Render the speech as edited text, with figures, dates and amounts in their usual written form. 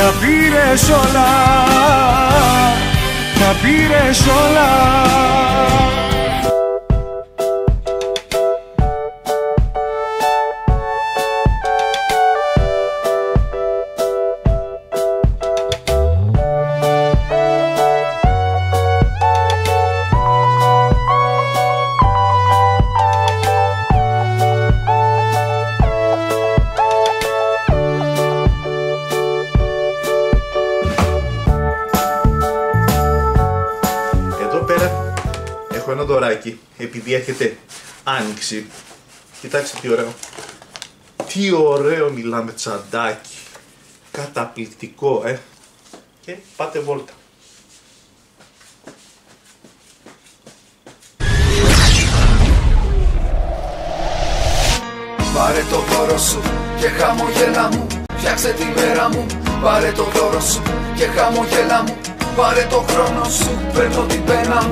τα πήρες όλα, τα πήρες όλα. Έχω ένα δωράκι, επειδή έρχεται άνοιξη. Κοιτάξτε τι ωραίο. Τι ωραίο μιλάμε τσαντάκι. Καταπληκτικό, Και πάτε βόλτα. Πάρε το δώρο σου και χαμογέλα μου, φτιάξε τη μέρα μου. Πάρε το δώρο σου και χαμογέλα μου, πάρε το χρόνο σου, παίρνω την πένα μου.